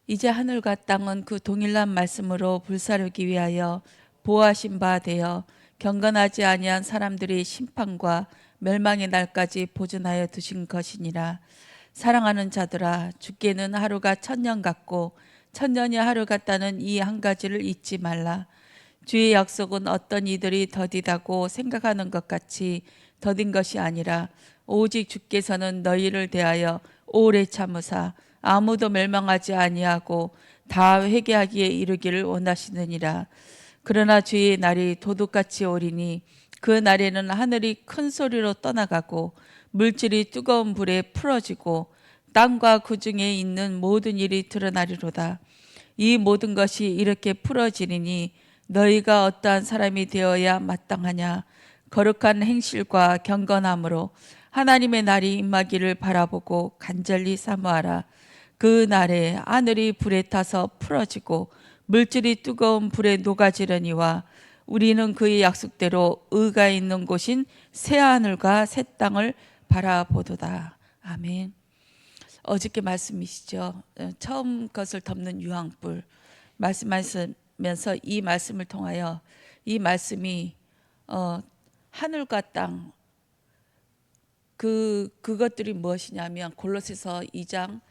이제 하늘과 땅은 그 동일한 말씀으로 불사르기 위하여 보호하신 바 되어 경건하지 아니한 사람들이 심판과 멸망의 날까지 보존하여 두신 것이니라. 사랑하는 자들아, 주께는 하루가 천년 같고 천년이 하루 같다는 이 한 가지를 잊지 말라. 주의 약속은 어떤 이들이 더디다고 생각하는 것 같이 더딘 것이 아니라 오직 주께서는 너희를 대하여 오래 참으사 아무도 멸망하지 아니하고 다 회개하기에 이르기를 원하시느니라. 그러나 주의 날이 도둑같이 오리니 그 날에는 하늘이 큰 소리로 떠나가고 물질이 뜨거운 불에 풀어지고 땅과 그 중에 있는 모든 일이 드러나리로다. 이 모든 것이 이렇게 풀어지리니 너희가 어떠한 사람이 되어야 마땅하냐. 거룩한 행실과 경건함으로 하나님의 날이 임하기를 바라보고 간절히 사모하라. 그 날에 하늘이 불에 타서 풀어지고 물질이 뜨거운 불에 녹아지려니와 우리는 그의 약속대로 의가 있는 곳인 새 하늘과 새 땅을 바라보도다. 아멘. 어저께 말씀이시죠. 처음 것을 덮는 유황불 말씀하시면서 이 말씀을 통하여 이 말씀이 하늘과 땅 그것들이 무엇이냐면 골로새서 2장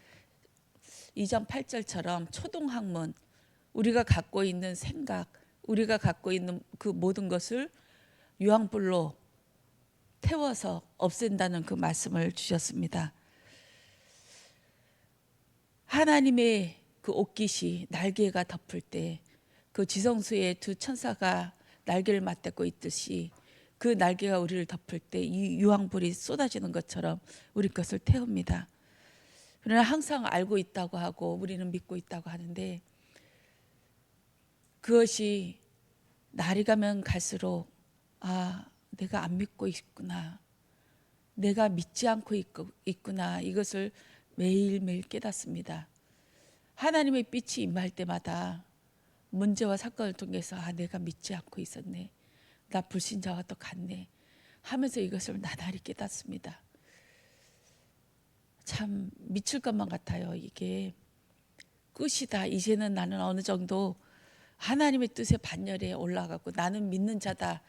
8절처럼 초동학문, 우리가 갖고 있는 생각, 우리가 갖고 있는 그 모든 것을 유황불로 태워서 없앤다는 그 말씀을 주셨습니다. 하나님의 그 옷깃이 날개가 덮을 때 그 지성소의 두 천사가 날개를 맞대고 있듯이 그 날개가 우리를 덮을 때 이 유황불이 쏟아지는 것처럼 우리 것을 태웁니다. 그러나 항상 알고 있다고 하고 우리는 믿고 있다고 하는데 그것이 날이 가면 갈수록 내가 안 믿고 있구나, 내가 믿지 않고 있구나, 이것을 매일매일 깨닫습니다. 하나님의 빛이 임할 때마다 문제와 사건을 통해서 내가 믿지 않고 있었네, 나 불신자와 똑같네 하면서 이것을 나날이 깨닫습니다. 참 미칠 것만 같아요. 이게 끝이다, 이제는 나는 어느 정도 하나님의 뜻의 반열에 올라가고 나는 믿는 자다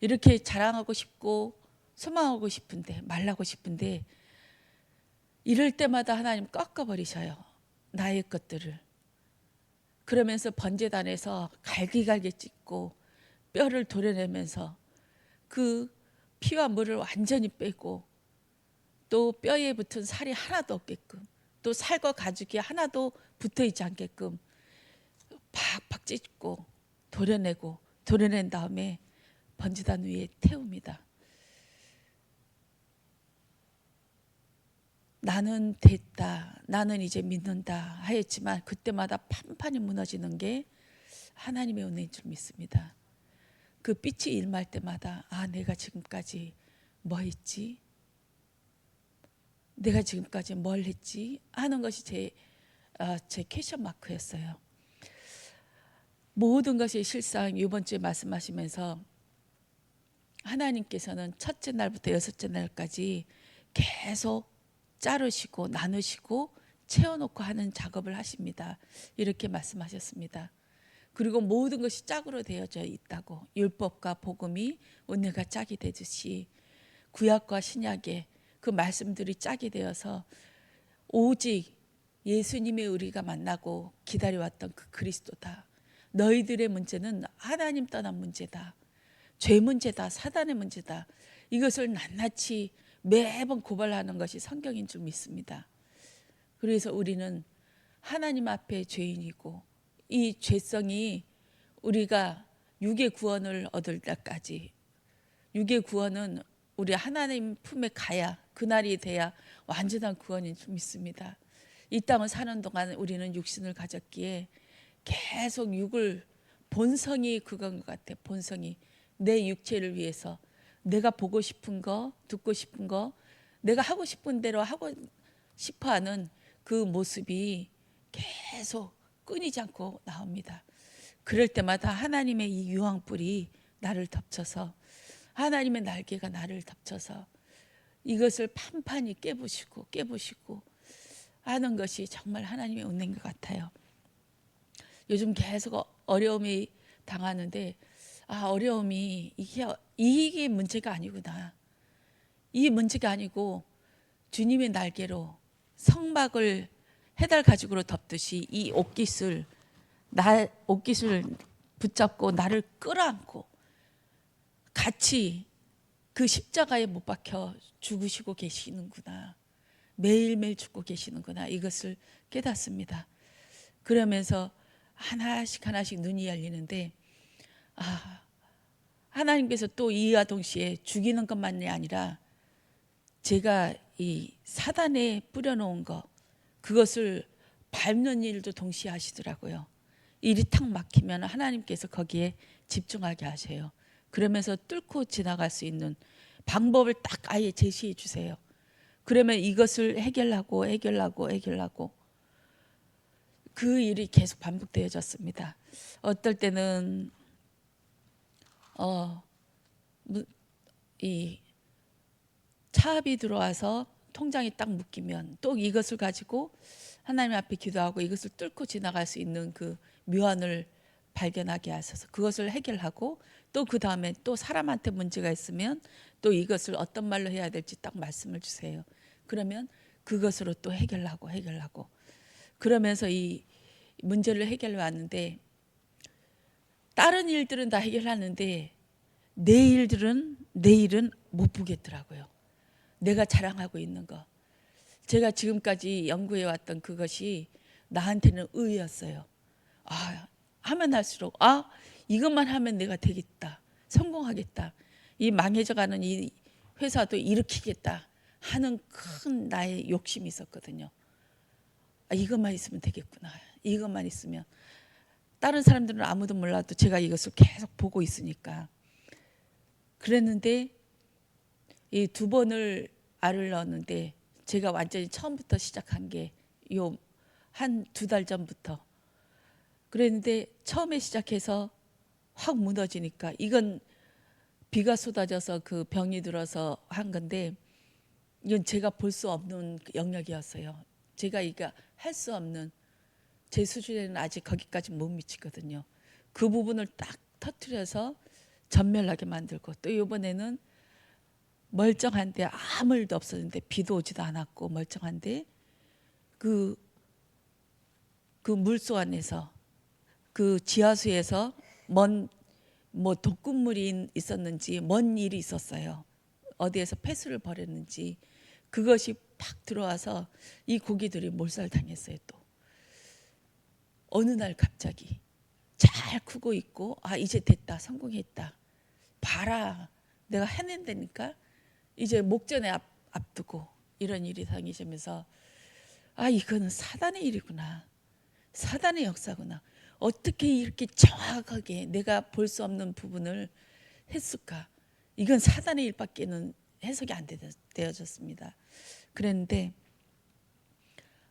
이렇게 자랑하고 싶고 소망하고 싶은데, 말하고 싶은데 이럴 때마다 하나님 꺾어버리셔요, 나의 것들을. 그러면서 번제단에서 갈기갈기 찢고 뼈를 도려내면서 그 피와 물을 완전히 빼고 또 뼈에 붙은 살이 하나도 없게끔, 또 살과 가죽이 하나도 붙어있지 않게끔 팍팍 찢고 도려낸 다음에 번제단 위에 태웁니다. 나는 됐다, 나는 이제 믿는다 하였지만 그때마다 판판이 무너지는 게 하나님의 은혜인 줄 믿습니다. 그 빛이 임할 때마다 내가 지금까지 뭐 했지? 내가 지금까지 뭘 했지? 하는 것이 제 퀘션 마크였어요. 모든 것이 실상 이번 주에 말씀하시면서 하나님께서는 첫째 날부터 여섯째 날까지 계속 자르시고 나누시고 채워놓고 하는 작업을 하십니다. 이렇게 말씀하셨습니다. 그리고 모든 것이 짝으로 되어져 있다고, 율법과 복음이 은혜가 짝이 되듯이 구약과 신약의 그 말씀들이 짝이 되어서 오직 예수님의 우리가 만나고 기다려왔던 그 그리스도다. 너희들의 문제는 하나님 떠난 문제다, 죄 문제다, 사단의 문제다. 이것을 낱낱이 매번 고발하는 것이 성경인 줄 믿습니다. 그래서 우리는 하나님 앞에 죄인이고 이 죄성이 우리가 육의 구원을 얻을 때까지, 육의 구원은 우리 하나님 품에 가야, 그날이 돼야 완전한 구원인 줄 믿습니다. 이 땅을 사는 동안 우리는 육신을 가졌기에 계속 육을, 본성이 그건 것 같아. 본성이 내 육체를 위해서 내가 보고 싶은 거, 듣고 싶은 거, 내가 하고 싶은 대로 하고 싶어하는 그 모습이 계속 끊이지 않고 나옵니다. 그럴 때마다 하나님의 이 유황불이 나를 덮쳐서, 하나님의 날개가 나를 덮쳐서 이것을 판판히 깨부시고 하는 것이 정말 하나님의 은혜인 것 같아요. 요즘 계속 어려움이 당하는데 어려움이 이게 문제가 아니구나. 이 문제가 아니고 주님의 날개로 성막을 해달 가죽으로 덮듯이 이 옷깃을 붙잡고 나를 끌어안고 같이 그 십자가에 못 박혀 죽으시고 계시는구나. 매일매일 죽고 계시는구나. 이것을 깨닫습니다. 그러면서 하나씩 눈이 열리는데 하나님께서 또 이와 동시에 죽이는 것만이 아니라 제가 이 사단에 뿌려놓은 것 그것을 밟는 일도 동시에 하시더라고요. 일이 탁 막히면 하나님께서 거기에 집중하게 하세요. 그러면서 뚫고 지나갈 수 있는 방법을 딱 아예 제시해 주세요. 그러면 이것을 해결하고 그 일이 계속 반복되어졌습니다. 어떨 때는 이 차압이 들어와서 통장이 딱 묶이면 또 이것을 가지고 하나님 앞에 기도하고 이것을 뚫고 지나갈 수 있는 그 묘안을 발견하게 하셔서 그것을 해결하고 또 그 다음에 또 사람한테 문제가 있으면 또 이것을 어떤 말로 해야 될지 딱 말씀을 주세요. 그러면 그것으로 또 해결하고 그러면서 이 문제를 해결해 왔는데 다른 일들은 다 해결하는데 내일은 못 보겠더라고요. 내가 자랑하고 있는 거. 제가 지금까지 연구해 왔던 그것이 나한테는 의였어요. 하면 할수록 이것만 하면 내가 되겠다. 성공하겠다. 이 망해져가는 이 회사도 일으키겠다 하는 큰 나의 욕심이 있었거든요. 이것만 있으면 되겠구나. 이것만 있으면. 다른 사람들은 아무도 몰라도 제가 이것을 계속 보고 있으니까. 그랬는데 이 2번을 알을 넣었는데 제가 완전히 처음부터 시작한 게 요 한 2달 전부터 그랬는데 처음에 시작해서 확 무너지니까 이건 비가 쏟아져서 그 병이 들어서 한 건데 이건 제가 볼 수 없는 영역이었어요. 제가 이거 할 수 없는 제 수준에는 아직 거기까지 못 미치거든요. 그 부분을 딱 터트려서 전멸하게 만들고 또 이번에는 멀쩡한데 아무 일도 없었는데 비도 오지도 않았고 멀쩡한데 그 물소 안에서 그 지하수에서 독극물이 있었는지 뭔 일이 있었어요. 어디에서 폐수를 버렸는지 그것이 팍 들어와서 이 고기들이 몰살당했어요. 또 어느 날 갑자기 잘 크고 있고 이제 됐다 성공했다 봐라 내가 해낸다니까 이제 목전에 앞두고 이런 일이 당해지면서 이거는 사단의 일이구나. 사단의 역사구나. 어떻게 이렇게 정확하게 내가 볼 수 없는 부분을 했을까? 이건 사단의 일밖에는 해석이 안 되어졌습니다. 그런데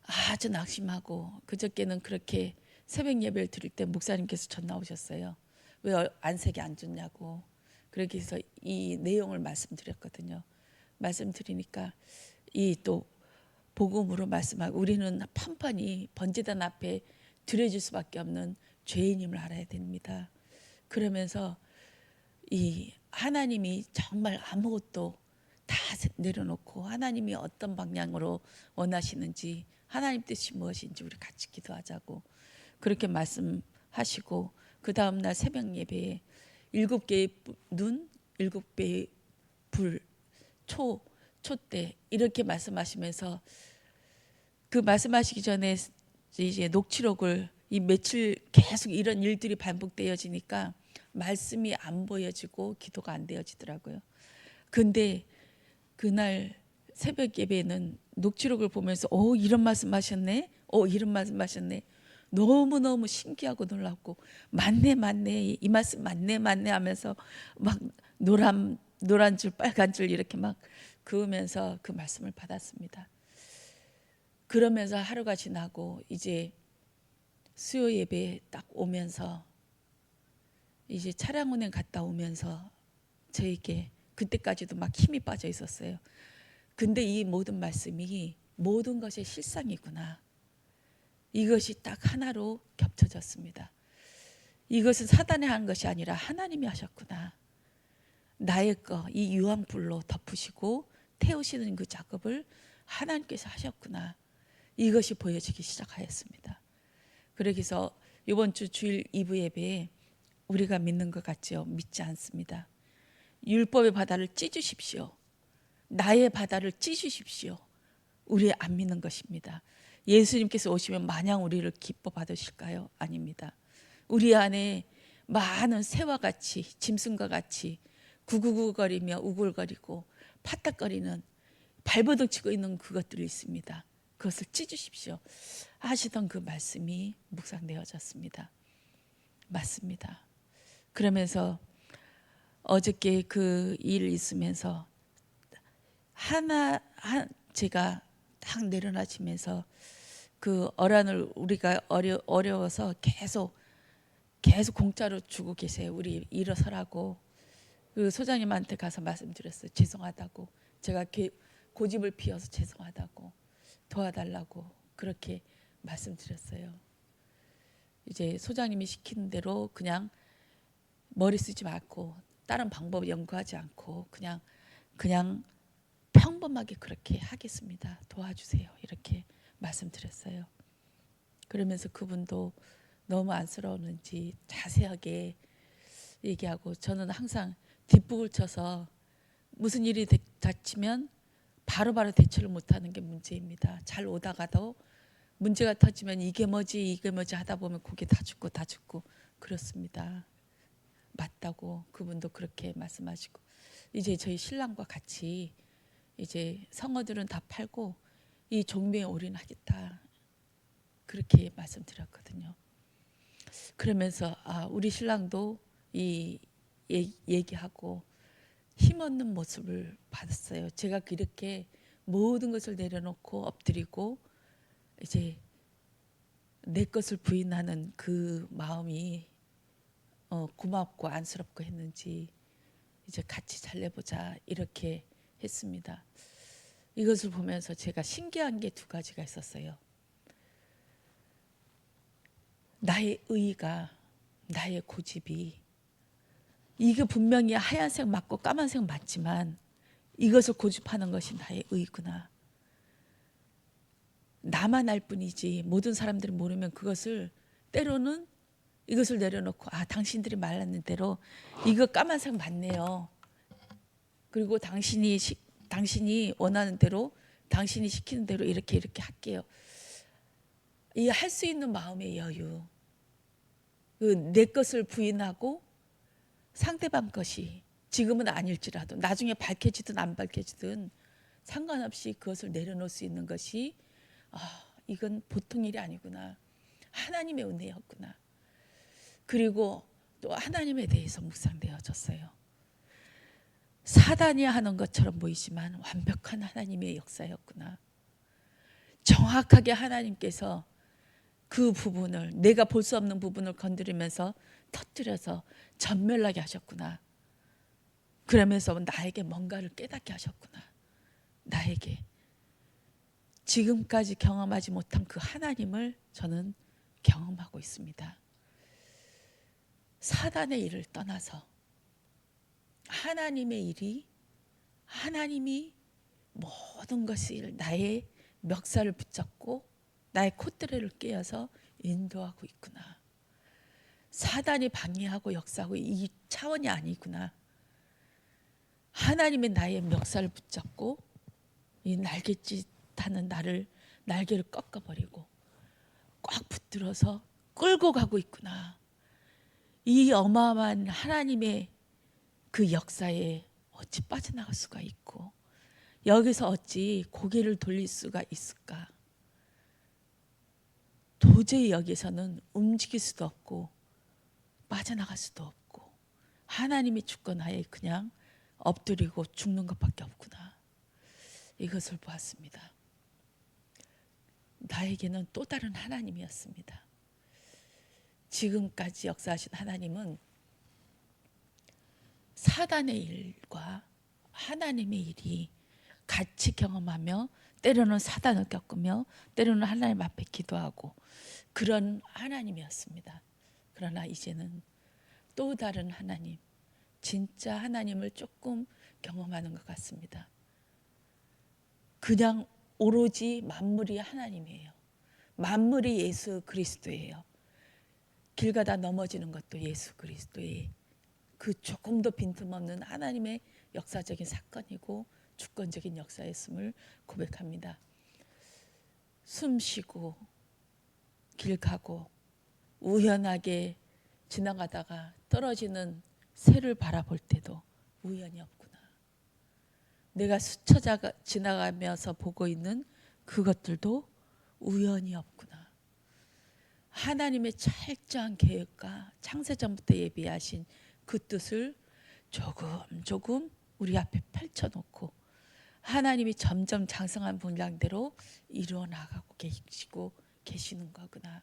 아주 낙심하고 그저께는 그렇게 새벽 예배를 드릴 때 목사님께서 전화 오셨어요. 왜 안색이 안 좋냐고. 그렇게 해서 이 내용을 말씀드렸거든요. 말씀드리니까 이 또 복음으로 말씀하고 우리는 판판이 번제단 앞에 드려질 수밖에 없는 죄인임을 알아야 됩니다. 그러면서 이 하나님이 정말 아무것도 다 내려놓고 하나님이 어떤 방향으로 원하시는지 하나님 뜻이 무엇인지 우리 같이 기도하자고 그렇게 말씀하시고 그 다음 날 새벽 예배에 7개의 눈, 7개의 불, 촛대 이렇게 말씀하시면서 그 말씀하시기 전에 이제 녹취록을 이 며칠 계속 이런 일들이 반복되어지니까 말씀이 안 보여지고 기도가 안 되어지더라고요. 근데 그날 새벽 예배는 녹취록을 보면서 이런 말씀하셨네. 이런 말씀하셨네. 너무너무 신기하고 놀랍고 맞네 이 말씀 맞네 하면서 막 노란 줄 빨간 줄 이렇게 막 그으면서 그 말씀을 받았습니다. 그러면서 하루가 지나고 이제 수요 예배에 딱 오면서 이제 차량 운행 갔다 오면서 저에게 그때까지도 막 힘이 빠져 있었어요. 근데 이 모든 말씀이 모든 것의 실상이구나. 이것이 딱 하나로 겹쳐졌습니다. 이것은 사단이 한 것이 아니라 하나님이 하셨구나. 나의 이 유황불로 덮으시고 태우시는 그 작업을 하나님께서 하셨구나. 이것이 보여지기 시작하였습니다. 그래서 이번 주 주일 2부 예배에 우리가 믿는 것 같죠? 믿지 않습니다. 율법의 바다를 찢으십시오. 나의 바다를 찢으십시오. 우리 안 믿는 것입니다. 예수님께서 오시면 마냥 우리를 기뻐 받으실까요? 아닙니다. 우리 안에 많은 새와 같이 짐승과 같이 구구구거리며 우글거리고 파닥거리는 발버둥 치고 있는 그것들이 있습니다. 그것을 찢으십시오 하시던 그 말씀이 묵상되어졌습니다. 맞습니다. 그러면서 어저께 그 일 있으면서 제가 딱 내려놔지면서 그 어란을 우리가 어려워서 계속 공짜로 주고 계세요. 우리 일어서라고. 그 소장님한테 가서 말씀드렸어요. 죄송하다고. 제가 고집을 피워서 죄송하다고. 도와달라고 그렇게 말씀드렸어요. 이제 소장님이 시키는 대로 그냥 머리 쓰지 말고 다른 방법 연구하지 않고 그냥 평범하게 그렇게 하겠습니다. 도와주세요. 이렇게 말씀드렸어요. 그러면서 그분도 너무 안쓰러웠는지 자세하게 얘기하고, 저는 항상 뒷북을 쳐서 무슨 일이 닥치면 바로바로 대처를 못하는 게 문제입니다. 잘 오다가도 문제가 터지면 이게 뭐지 하다 보면 고개 다 죽고 그렇습니다. 맞다고 그분도 그렇게 말씀하시고, 이제 저희 신랑과 같이 이제 성어들은 다 팔고 이 종묘에 올인하겠다 그렇게 말씀드렸거든요. 그러면서 우리 신랑도 이 얘기하고 힘없는 모습을 받았어요. 제가 그렇게 모든 것을 내려놓고 엎드리고 이제 내 것을 부인하는 그 마음이 고맙고 안쓰럽고 했는지 이제 같이 잘내보자 이렇게 했습니다. 이것을 보면서 제가 신기한 게 두 가지가 있었어요. 나의 의의가, 나의 고집이, 이게 분명히 하얀색 맞고 까만색 맞지만 이것을 고집하는 것이 나의 의구나. 나만 알 뿐이지 모든 사람들이 모르면 그것을 때로는 이것을 내려놓고 당신들이 말하는 대로 이거 까만색 맞네요. 그리고 당신이 원하는 대로 당신이 시키는 대로 이렇게 할게요. 이 할 수 있는 마음의 여유, 내 것을 부인하고 상대방 것이 지금은 아닐지라도 나중에 밝혀지든 안 밝혀지든 상관없이 그것을 내려놓을 수 있는 것이 이건 보통 일이 아니구나. 하나님의 은혜였구나. 그리고 또 하나님에 대해서 묵상되어졌어요. 사단이 하는 것처럼 보이지만 완벽한 하나님의 역사였구나. 정확하게 하나님께서 그 부분을, 내가 볼 수 없는 부분을 건드리면서 터뜨려서 전멸하게 하셨구나. 그러면서 나에게 뭔가를 깨닫게 하셨구나. 나에게 지금까지 경험하지 못한 그 하나님을 저는 경험하고 있습니다. 사단의 일을 떠나서 하나님의 일이, 하나님이 모든 것을 나의 멱살을 붙잡고 나의 콧대를 깨어서 인도하고 있구나. 사단이 방해하고 역사하고 이 차원이 아니구나. 하나님의 나의 멱살을 붙잡고 이 날갯짓하는 나를 날개를 꺾어버리고 꽉 붙들어서 끌고 가고 있구나. 이 어마어마한 하나님의 그 역사에 어찌 빠져나갈 수가 있고 여기서 어찌 고개를 돌릴 수가 있을까. 도저히 여기서는 움직일 수도 없고 빠져나갈 수도 없고 하나님의 주권하에 그냥 엎드리고 죽는 것밖에 없구나. 이것을 보았습니다. 나에게는 또 다른 하나님이었습니다. 지금까지 역사하신 하나님은 사단의 일과 하나님의 일이 같이 경험하며 때로는 사단을 겪으며 때로는 하나님 앞에 기도하고 그런 하나님이었습니다. 그러나 이제는 또 다른 하나님, 진짜 하나님을 조금 경험하는 것 같습니다. 그냥 오로지 만물이 하나님이에요. 만물이 예수 그리스도예요. 길 가다 넘어지는 것도 예수 그리스도의 그 조금 더 빈틈없는 하나님의 역사적인 사건이고 주권적인 역사였음을 고백합니다. 숨 쉬고 길 가고 우연하게 지나가다가 떨어지는 새를 바라볼 때도 우연이 없구나. 내가 스쳐 지나가면서 보고 있는 그것들도 우연이 없구나. 하나님의 철저한 계획과 창세전부터 예비하신 그 뜻을 조금 우리 앞에 펼쳐놓고 하나님이 점점 장성한 분량대로 이루어 나가고 계시는 거구나.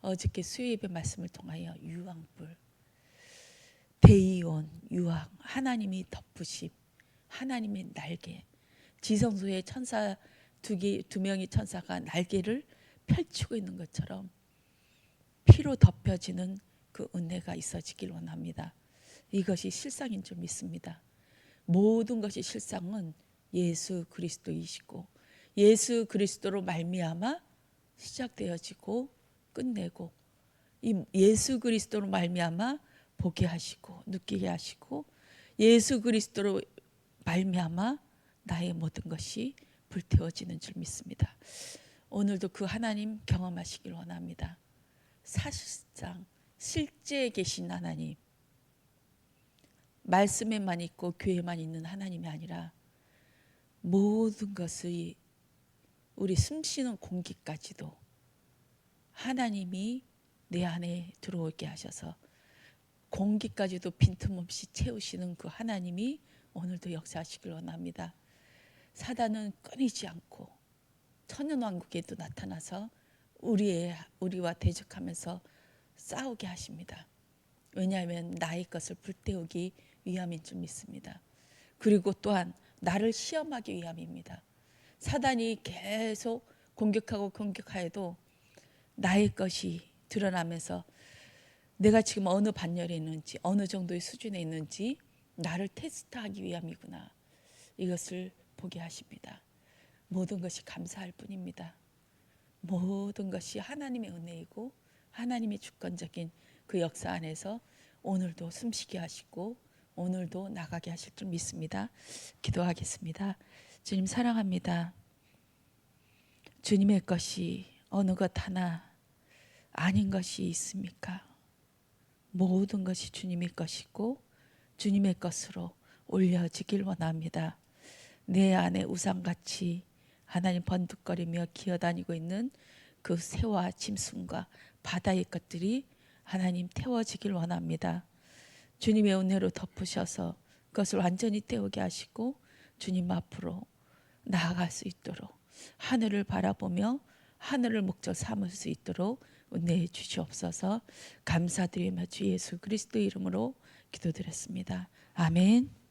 어저께 수요예배 말씀을 통하여 유황불, 대이온, 유황, 하나님이 덮으심, 하나님의 날개, 지성소의 천사 두 명의 천사가 날개를 펼치고 있는 것처럼 피로 덮여지는 그 은혜가 있어지길 원합니다. 이것이 실상인 줄 믿습니다. 모든 것이 실상은 예수 그리스도이시고 예수 그리스도로 말미암아 시작되어지고 끝내고 이 예수 그리스도로 말미암아 보게 하시고 느끼게 하시고 예수 그리스도로 말미암아 나의 모든 것이 불태워지는 줄 믿습니다. 오늘도 그 하나님 경험하시길 원합니다. 사실상 실제에 계신 하나님, 말씀에만 있고 교회만 있는 하나님이 아니라 모든 것의 우리 숨쉬는 공기까지도 하나님이 내 안에 들어오게 하셔서 공기까지도 빈틈없이 채우시는 그 하나님이 오늘도 역사하시길 원합니다. 사단은 끊이지 않고 천연왕국에도 나타나서 우리와 대적하면서 싸우게 하십니다. 왜냐하면 나의 것을 불태우기 위함인 줄 믿습니다. 그리고 또한 나를 시험하기 위함입니다. 사단이 계속 공격하여도 나의 것이 드러나면서 내가 지금 어느 반열에 있는지 어느 정도의 수준에 있는지 나를 테스트하기 위함이구나. 이것을 보게 하십니다. 모든 것이 감사할 뿐입니다. 모든 것이 하나님의 은혜이고 하나님의 주권적인 그 역사 안에서 오늘도 숨쉬게 하시고 오늘도 나가게 하실 줄 믿습니다. 기도하겠습니다. 주님 사랑합니다. 주님의 것이 어느 것 하나 아닌 것이 있습니까? 모든 것이 주님의 것이고 주님의 것으로 올려지길 원합니다. 내 안에 우상같이 하나님 번득거리며 기어다니고 있는 그 새와 짐승과 바다의 것들이 하나님 태워지길 원합니다. 주님의 은혜로 덮으셔서 그것을 완전히 태우게 하시고 주님 앞으로 나아갈 수 있도록 하늘을 바라보며 하늘을 목적 삼을 수 있도록 은혜해 주시옵소서. 감사드리며 주 예수 그리스도 이름으로 기도드렸습니다. 아멘.